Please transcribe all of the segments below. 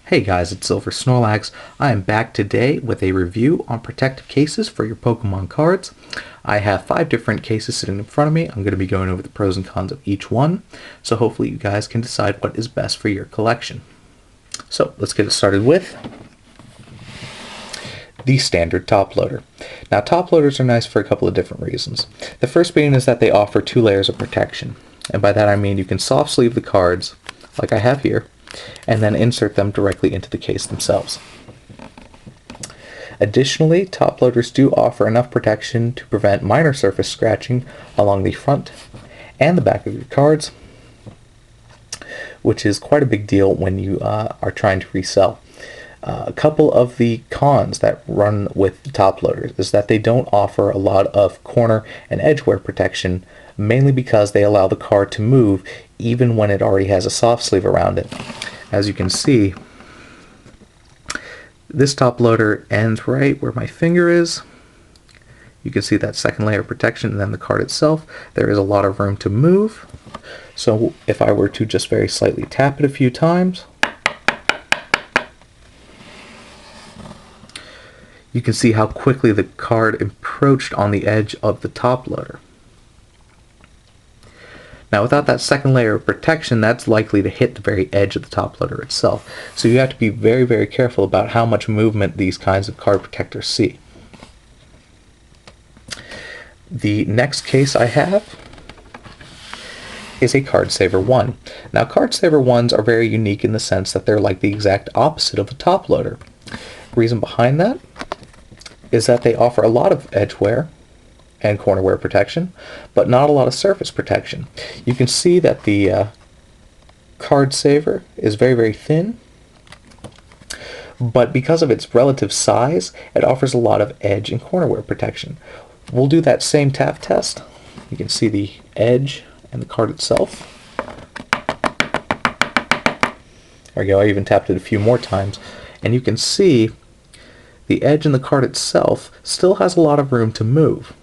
Hey guys, it's Silver Snorlax. I am back today with a review on protective cases for your Pokemon cards. I have 5 different cases sitting in front of me. I'm going to be going over the pros and cons of each one, so hopefully you guys can decide what is best for your collection. So let's get it started with the standard top loader. Now top loaders are nice for a couple of different reasons. The first being is that they offer 2 layers of protection, and by that I mean you can soft sleeve the cards like I have here, and then insert them directly into the case themselves. Additionally, top loaders do offer enough protection to prevent minor surface scratching along the front and the back of your cards, which is quite a big deal when you are trying to resell. A couple of the cons that run with the top loaders is that they don't offer a lot of corner and edge wear protection, mainly because they allow the card to move even when it already has a soft sleeve around it. As you can see, this top loader ends right where my finger is. You can see that second layer of protection, and then the card itself. There is a lot of room to move. So if I were to just very slightly tap it a few times, you can see how quickly the card approached on the edge of the top loader. Now without that second layer of protection, that's likely to hit the very edge of the top loader itself. So you have to be very, very careful about how much movement these kinds of card protectors see. The next case I have is a Card Saver 1. Now Card Saver 1s are very unique in the sense that they're like the exact opposite of a top loader. The reason behind that is that they offer a lot of edge wear and corner wear protection, but not a lot of surface protection. You can see that the Card Saver is very, very thin, but because of its relative size, it offers a lot of edge and corner wear protection. We'll do that same tap test. You can see the edge and the card itself. There we go, I even tapped it a few more times, and you can see the edge and the card itself still has a lot of room to move.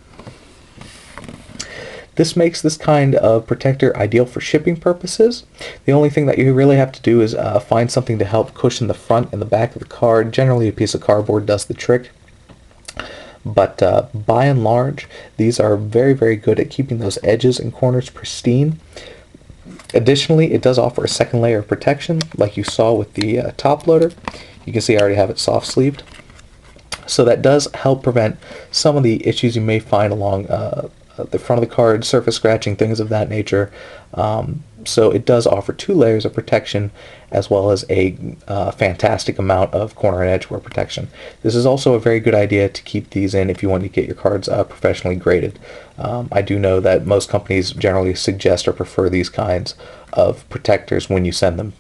This makes this kind of protector ideal for shipping purposes. The only thing that you really have to do is find something to help cushion the front and the back of the card. Generally a piece of cardboard does the trick. But by and large, these are very, very good at keeping those edges and corners pristine. Additionally, it does offer a second layer of protection, like you saw with the top loader. You can see I already have it soft sleeved. So that does help prevent some of the issues you may find along the front of the card, surface scratching, things of that nature. So it does offer 2 layers of protection as well as a fantastic amount of corner and edge wear protection. This is also a very good idea to keep these in if you want to get your cards professionally graded. I do know that most companies generally suggest or prefer these kinds of protectors when you send them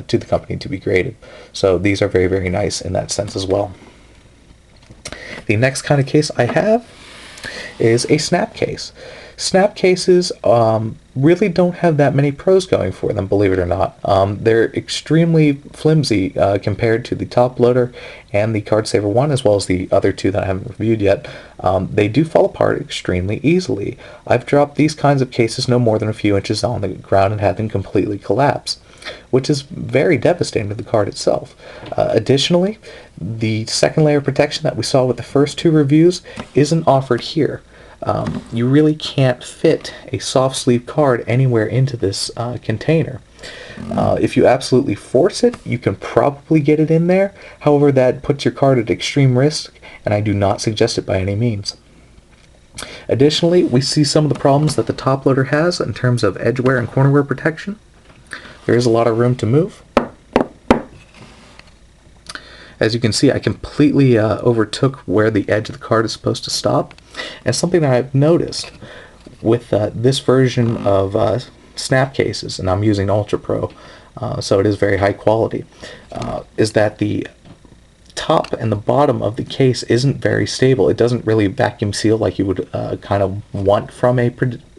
to the company to be graded. So these are very, very nice in that sense as well. The next kind of case I have is a snap case. Snap cases really don't have that many pros going for them, believe it or not. They're extremely flimsy compared to the top loader and the Card Saver 1, as well as the other 2 that I haven't reviewed yet. They do fall apart extremely easily. I've dropped these kinds of cases no more than a few inches on the ground and had them completely collapse, which is very devastating to the card itself. Additionally, the second layer of protection that we saw with the first 2 reviews isn't offered here. You really can't fit a soft sleeve card anywhere into this container. If you absolutely force it, you can probably get it in there. However, that puts your card at extreme risk, and I do not suggest it by any means. Additionally, we see some of the problems that the top loader has in terms of edge wear and corner wear protection. There is a lot of room to move. As you can see, I completely overtook where the edge of the card is supposed to stop. And something that I've noticed with this version of snap cases, and I'm using Ultra Pro, so it is very high quality, is that the top and the bottom of the case isn't very stable. It doesn't really vacuum seal like you would kind of want from a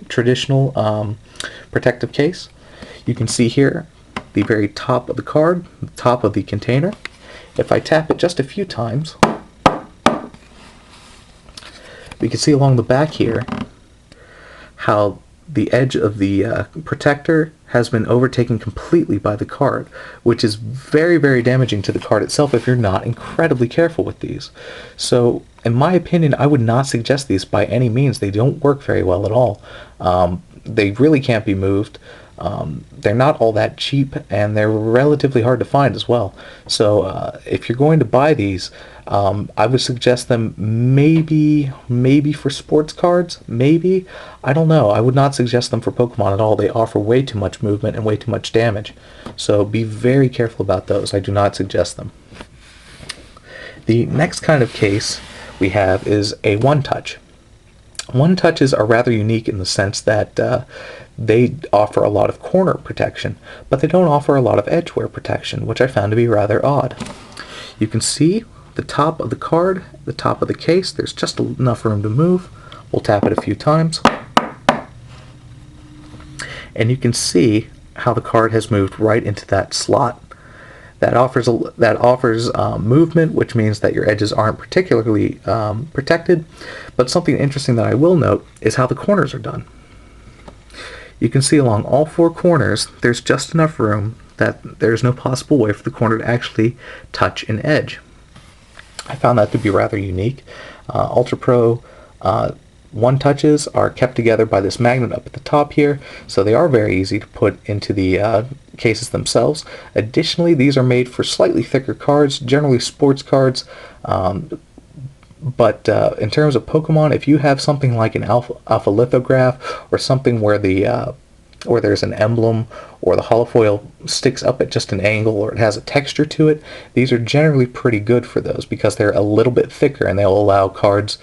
traditional protective case. You can see here the very top of the card, the top of the container. If I tap it just a few times, we can see along the back here how the edge of the protector has been overtaken completely by the card, which is very, very damaging to the card itself if you're not incredibly careful with these. So, in my opinion, I would not suggest these by any means. They don't work very well at all. They really can't be moved. They're not all that cheap, and they're relatively hard to find as well. So if you're going to buy these, I would suggest them maybe for sports cards, maybe. I don't know. I would not suggest them for Pokemon at all. They offer way too much movement and way too much damage. So be very careful about those. I do not suggest them. The next kind of case we have is a one-touch. One-touches are rather unique in the sense that they offer a lot of corner protection, but they don't offer a lot of edge wear protection, which I found to be rather odd. You can see the top of the card, the top of the case, there's just enough room to move. We'll tap it a few times. And you can see how the card has moved right into that slot. That offers movement, which means that your edges aren't particularly protected. But something interesting that I will note is how the corners are done. You can see along all four corners, there's just enough room that there's no possible way for the corner to actually touch an edge. I found that to be rather unique. Ultra Pro one-touches are kept together by this magnet up at the top here, so they are very easy to put into the cases themselves. Additionally, these are made for slightly thicker cards, generally sports cards, but in terms of Pokemon, if you have something like an alpha lithograph or something where there's an emblem or the holofoil sticks up at just an angle or it has a texture to it, these are generally pretty good for those because they're a little bit thicker and they'll allow cards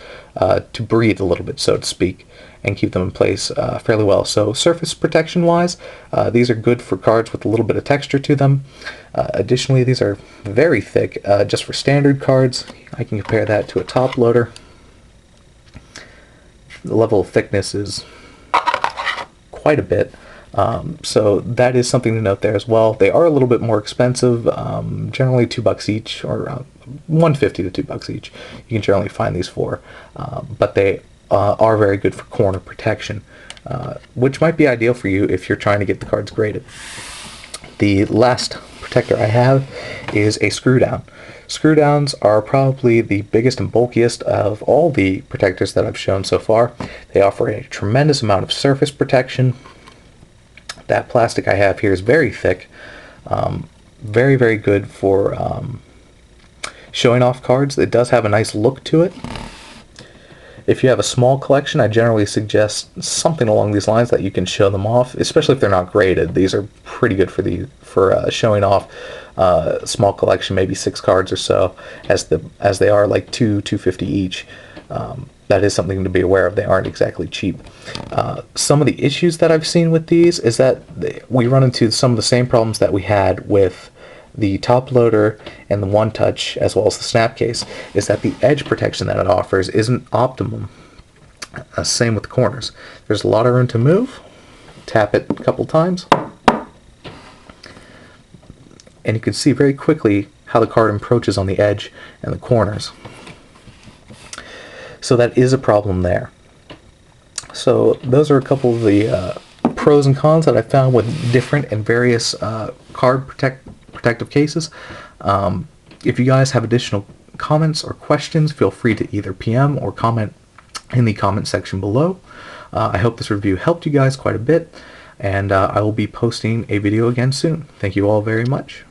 to breathe a little bit, so to speak, and keep them in place fairly well. So surface protection wise, these are good for cards with a little bit of texture to them. Additionally, these are very thick just for standard cards. I can compare that to a top loader. The level of thickness is quite a bit. So that is something to note there as well. They are a little bit more expensive, generally $2 each, or $1.50 to $2 each. You can generally find these for, but they are very good for corner protection, which might be ideal for you if you're trying to get the cards graded. The last protector I have is a screw down. Screw downs are probably the biggest and bulkiest of all the protectors that I've shown so far. They offer a tremendous amount of surface protection. That plastic I have here is very thick, very, very good for showing off cards. It does have a nice look to it. If you have a small collection, I generally suggest something along these lines that you can show them off, especially if they're not graded. These are pretty good for showing off a small collection, maybe 6 cards or so, as they are like $2.50 each. That is something to be aware of. They aren't exactly cheap. Some of the issues that I've seen with these is that we run into some of the same problems that we had with the top loader and the one touch, as well as the snap case, is that the edge protection that it offers isn't optimum. Same with the corners. There's a lot of room to move. Tap it a couple times, and you can see very quickly how the card approaches on the edge and the corners. So that is a problem there. So those are a couple of the pros and cons that I found with different and various card protective cases. If you guys have additional comments or questions, feel free to either PM or comment in the comment section below. I hope this review helped you guys quite a bit, and I will be posting a video again soon. Thank you all very much.